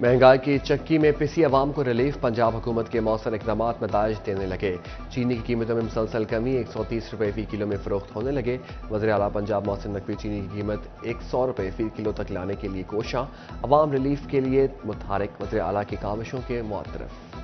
महंगाई की चक्की में पिसी अवाम को रिलीफ, पंजाब हुकूमत के मौसर इकदाम नताइज देने लगे। चीनी की कीमतों में मुसलसल कमी, 130 रुपये फी किलो में फरोख्त होने लगे। वज़ीर आला पंजाब मोहसिन नकवी चीनी की कीमत 100 रुपये फी किलो तक लाने के लिए कोशां, अवाम रिलीफ के लिए मुतहरिक, वज़ीर आला की काविशों के मुअत्तरफ।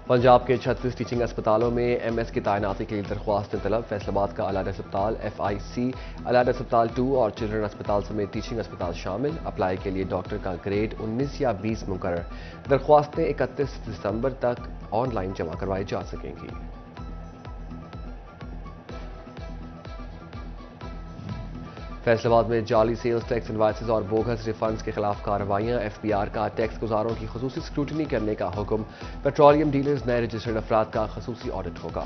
पंजाब के 36 टीचिंग अस्पतालों में एमएस की तैनाती के लिए दरख्वास्तें तलब। फैसलाबाद का अलादा अस्पताल FIC, अलादा अस्पताल 2 और चिल्ड्रन अस्पताल समेत टीचिंग अस्पताल शामिल। अप्लाई के लिए डॉक्टर का ग्रेड 19 या 20 मुकर्रर। दरख्वास्तें 31 दिसंबर तक ऑनलाइन जमा करवाई जा सकेंगी। फैसलाबाद में जाली सेल्स टैक्स इनवाइसेस और बोगस रिफंड्स के खिलाफ कार्रवाइयां। FBR का टैक्स गुजारों की खुसूसी स्क्रूटनी करने का हुक्म। पेट्रोलियम डीलर्स नए रजिस्टर्ड अफराद का खुसूसी ऑडिट होगा।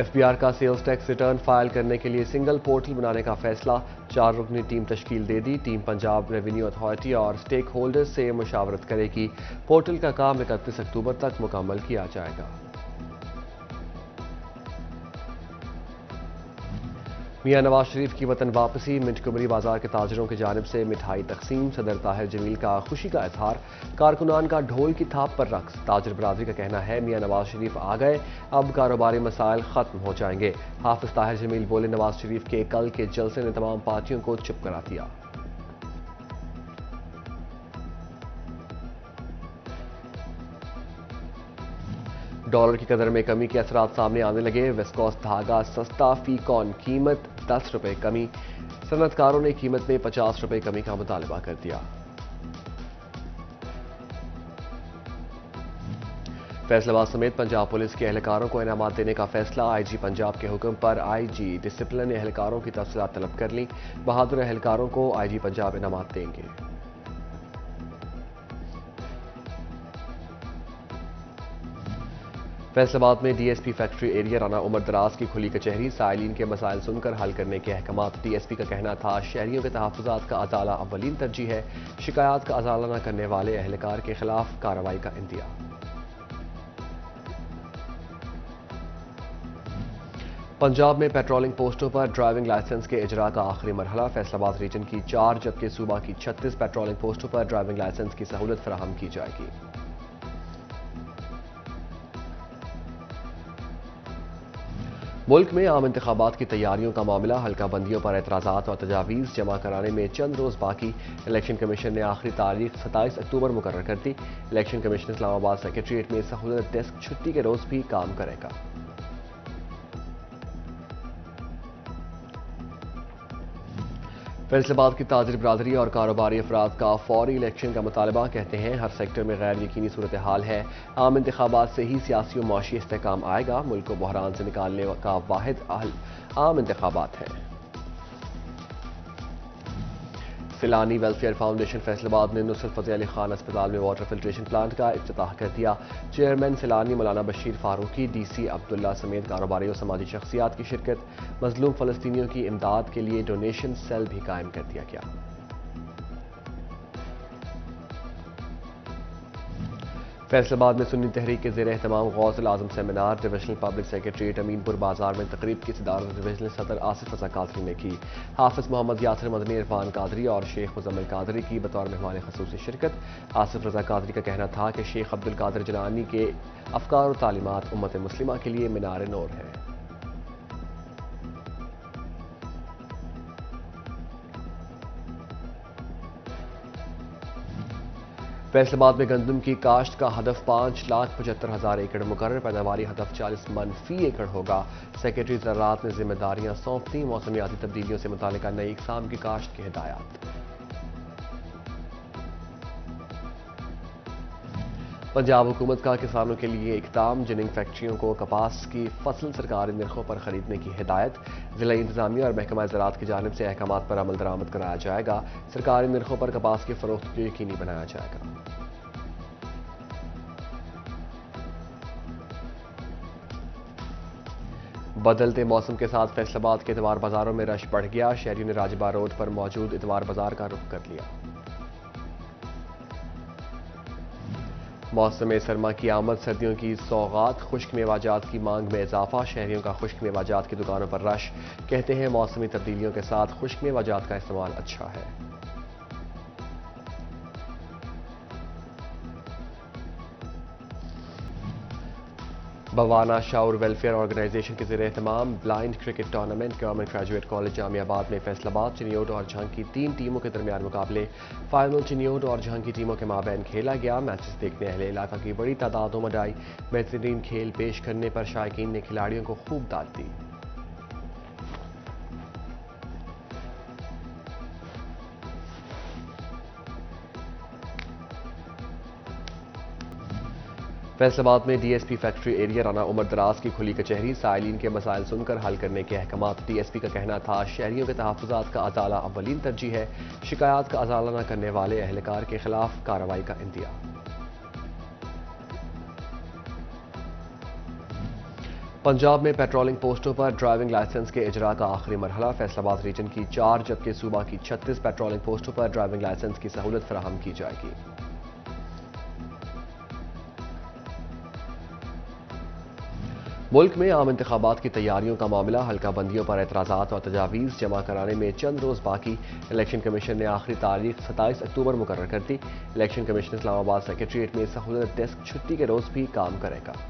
FBR का सेल्स टैक्स रिटर्न फाइल करने के लिए सिंगल पोर्टल बनाने का फैसला। 4 रुकनी टीम तश्कील दे दी। टीम पंजाब रेवेन्यू अथॉरिटी और स्टेक होल्डर्स से मुशावरत करेगी। पोर्टल का काम 31 अक्टूबर तक मुकम्मल किया जाएगा। मियां नवाज शरीफ की वतन वापसी, मिंटकुमरी बाजार के ताजरों की जानिब से मिठाई तकसीम। सदर ताहिर जमील का खुशी का इजहार, कारकुनान का ढोल की थाप पर रक्स। ताजर बरादरी का कहना है मियां नवाज शरीफ आ गए, अब कारोबारी मसाइल खत्म हो जाएंगे। हाफिज ताहिर जमील बोले, नवाज शरीफ के कल के जलसे ने तमाम पार्टियों को चुप करा दिया। डॉलर की कदर में कमी के असरात सामने आने लगे। वेस्कोस धागा सस्ता, फी कौन कीमत 10 रुपये कमी। सनतकारों ने कीमत में 50 रुपये कमी का मुतालबा कर दिया। फैसलाबाद समेत पंजाब पुलिस के एहलकारों को इनामात देने का फैसला। IG पंजाब के हुक्म पर IG डिसिप्लिन ने एहलकारों की तफसीलात तलब कर ली। बहादुर एहलकारों को IG पंजाब इनामात देंगे। फैसलाबाद में DSP factory area Rana Umar Daraz की खुली कचहरी। साइलिन के मसाइल सुनकर हल करने के अहकामात। DSP का कहना था, शहरियों के तहफ़्फ़ुज़ात का अजाला अव्वलीन तरजीह है। शिकायत का अजाला न करने वाले एहलकार के खिलाफ कार्रवाई का इंदिया। पंजाब में पेट्रोलिंग पोस्टों पर ड्राइविंग लाइसेंस के इजरा का आखिरी मरहला। फैसलाबाद रीजन की 4 जबकि सूबा की 36 पेट्रोलिंग पोस्टों पर ड्राइविंग लाइसेंस की सहूलत फराहम की जाएगी। मुल्क में आम इंतखाबात की तैयारियों का मामला। हल्का बंदियों पर एतराज़ात और तजावीज़ जमा कराने में चंद रोज़ बाकी। इलेक्शन कमीशन ने आखिरी तारीख 27 अक्टूबर मुकर्रर कर दी। इलेक्शन कमीशन इस्लामाबाद सेक्रेटरीट में सहूलत डेस्क छुट्टी के रोज़ भी काम करेगा। फैसलाबाद की ताजिर बरादरी और कारोबारी अफराद का फौरी इलेक्शन का मुतालबा। कहते हैं, हर सेक्टर में गैर यकीनी सूरत हाल है। आम इंतखाबात से ही सियासी और माशी इस्तेहकाम आएगा। मुल्क को बहरान से निकालने का वाहिद हल आम इंतखाबात है। सिलानी वेलफेयर फाउंडेशन फैसलाबाद ने नुसरत फतेह अली खान अस्पताल में वाटर फिल्ट्रेशन प्लांट का इफ्तिताह कर दिया। चेयरमैन सिलानी मौलाना बशीर फारूकी, DC अब्दुल्ला समेत कारोबारी और समाजी शख्सियात की शिरकत। मजलूम फलस्तीनियों की इमदाद के लिए डोनेशन सेल भी कायम कर दिया गया। फैसलाबाद में सुन्नी तहरीक के ज़ेर एहतमाम Ghausul Azam seminar. Divisional public secretariat Aminpur बाजार में तकरीब की सदारत डिविजनल सदर आसिफ रजा कादरी ने की। हाफिज मोहम्मद यासिर मदनी, इरफान कादरी और शेख मुजम्मिल कादरी की बतौर मेहमान खसूसी शिरकत। आसिफ रजा कादरी का कहना था कि शेख अब्दुल कादिर जिलानी के अफकार और तालीमात उम्मत मुस्लिमा के लिए मीनार नूर है। फैसलाबाद में गंदम की काश्त का हदफ 5,75,000 एकड़ मुकर्रर। पैदावारी हदफ 40 मन फी एकड़ होगा। सेक्रेटरी ज़राअत ने जिम्मेदारियां सौंप दी। मौसमियाती तब्दीलियों से मुतालिका नई इक़साम की काश्त की हिदायत। पंजाब हुकूमत का किसानों के लिए इक़दाम। जिनिंग फैक्ट्रियों को कपास की फसल सरकारी निर्खों पर खरीदने की हिदायत। जिला इंतजामिया और महकमा ज़राअत की जानिब से अहकामात पर अमल दरामद कराया जाएगा। सरकारी निर्खों पर कपास की फरोख्त को यकीनी बनाया जाएगा। बदलते मौसम के साथ फैसलाबाद के इतवार बाजारों में रश बढ़ गया। शहरियों ने राजबा रोड पर मौजूद इतवार बाजार का रुख कर लिया। मौसम सरमा की आमद, सर्दियों की सौगात, खुश्क मेवाजात की मांग में इजाफा, शहरियों का खुश्क मेवाजात की दुकानों पर रश। कहते हैं मौसमी तब्दीलियों के साथ खुश्क मेवाजात का इस्तेमाल अच्छा है। बवाना शाउर वेलफेयर ऑर्गेनाइजेशन के ज़रिए एहतमाम blind cricket tournament government graduate college Jamiabad में फैसलाबाद, चिनियोट और झंग की 3 टीमों के दरमियान मुकाबले। फाइनल चिनियोट और झंग की टीमों के माबैन खेला गया। मैचेस देखने अहले इलाका की बड़ी तादाद उमड़ आई। बेहतरीन खेल पेश करने पर शायकीन ने खिलाड़ियों को खूब दाद दी। फैसलाबाद में DSP factory area Rana Umar Daraz की खुली कचहरी, साइलिन के मसाइल सुनकर हल करने के अहकामात। डीएसपी का कहना था शहरियों के तहफ़्फ़ुज़ात का अजाला अव्वलीन तरजीह है। शिकायत का अजाला न करने वाले अहलकार के खिलाफ कार्रवाई का इंदिया। पंजाब में पेट्रोलिंग पोस्टों पर ड्राइविंग लाइसेंस के इजरा का आखिरी मरहला। फैसलाबाद रीजन की 4 जबकि सूबा की 36 पेट्रोलिंग पोस्टों पर ड्राइविंग लाइसेंस की सहूलत फराहम की जाएगी। मुल्क में आम इंतखाबात की तैयारियों का मामला, हल्का बंदियों पर एतराज़ात और तजावीज़ जमा कराने में चंद रोज़ बाकी। इलेक्शन कमीशन ने आखिरी तारीख 27 अक्टूबर मुकर्रर कर दी। इलेक्शन कमीशन इस्लामाबाद सेक्रेटरीट में सहूलत डेस्क छुट्टी के रोज़ भी काम करेगा।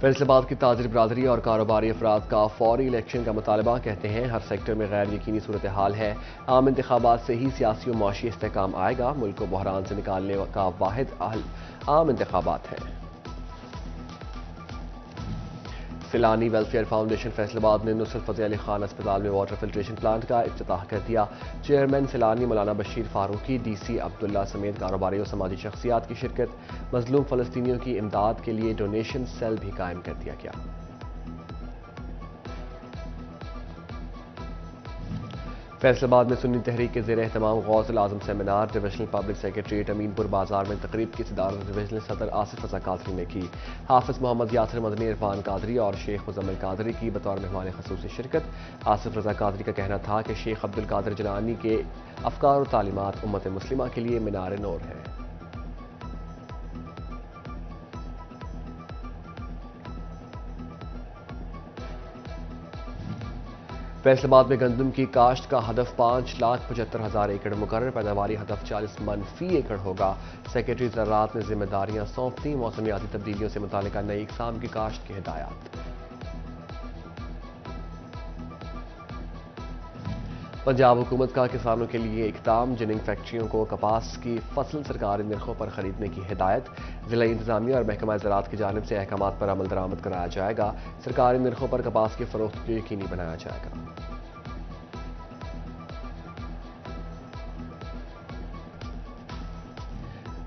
फैसलाबाद की ताजिर बरादरी और कारोबारी अफराद का फौरी इलेक्शन का मुतालबा। कहते हैं हर सेक्टर में गैर यकीनी सूरत हाल है। आम इंतखाबात से ही सियासी और मुआशी इस्तेहकाम आएगा। मुल्क को बहरान से निकालने का वाहिद हल आम इंतखाबात है। सिलानी वेलफेयर फाउंडेशन फैसलाबाद ने नुसरत फतेह अली खान अस्पताल में वाटर फिल्ट्रेशन प्लांट का इफ्तिताह कर दिया। चेयरमैन सिलानी मौलाना बशीर फारूकी, डीसी अब्दुल्ला समेत कारोबारी और समाजी शख्सियात की शिरकत। मजलूम फलस्तीनियों की इमदाद के लिए डोनेशन सेल भी कायम कर दिया गया। फैसलाबाद में सुन्नी तहरीक के ज़ेर एहतमाम Ghausul Azam seminar. Divisional public secretariat Aminpur बाजार में तकरीब की सदारत डिविजनल सदर आसिफ रजा कादरी ने की। हाफिज मोहम्मद यासिर मदनी, इरफान कादरी और शेख मुजम्मिल कादरी की बतौर मेहमान खसूसी शिरकत। आसिफ रजा कादरी का कहना था कि शेख अब्दुल कादिर जिलानी के अफकार और तालीमात उम्मत मुस्लिमा के लिए मीनार नूर है। फैसलाबाद में गंदम की काश्त का हदफ 5,75,000 एकड़ मुकर्रर, पैदावारी हदफ 40 मन फी एकड़ होगा। सेक्रेटरी ज़राअत ने जिम्मेदारियां सौंप दी। मौसमियाती तब्दीलियों से मुतालिका नई इकसाम की काश्त की हिदायत। पंजाब हुकूमत का किसानों के लिए इकदाम, जिनिंग फैक्ट्रियों को कपास की फसल सरकारी निर्खों पर खरीदने की हिदायत। जिला इंतजामिया और महकमा ज़राअत की जानिब से अहकामात पर अमल दरामद कराया जाएगा। सरकारी निर्खों पर कपास की फरोख्त को यकीनी बनाया जाएगा।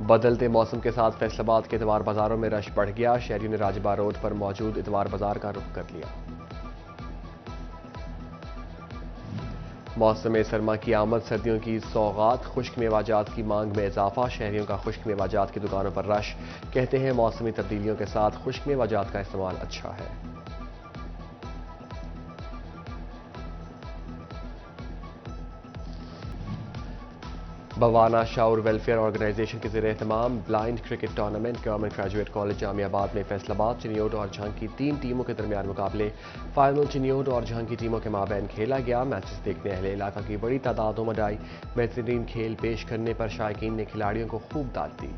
बदलते मौसम के साथ फैसलाबाद के इतवार बाजारों में रश बढ़ गया। शहरियों ने राजबा रोड पर मौजूद इतवार बाजार का रुख कर लिया। मौसम सरमा की आमद, सर्दियों की सौगात, खुश्क मेवाजात की मांग में इजाफा, शहरियों का खुश्क मेवाजात की दुकानों पर रश। कहते हैं मौसमी तब्दीलियों के साथ खुश्क मेवाजात का इस्तेमाल अच्छा है। बवाना शाउर वेलफेयर ऑर्गेनाइजेशन के ज़रिए एहतमाम blind cricket tournament government graduate college Jamiabad में फैसलाबाद, चिनियोट और झंग की 3 टीमों के दरमियान मुकाबले। फाइनल चिनियोट और झंग की टीमों के माबैन खेला गया। मैचेस देखने अहले इलाका की बड़ी तादाद उमड़ आई। बेहतरीन खेल पेश करने पर शायकीन ने खिलाड़ियों को खूब दाद दी।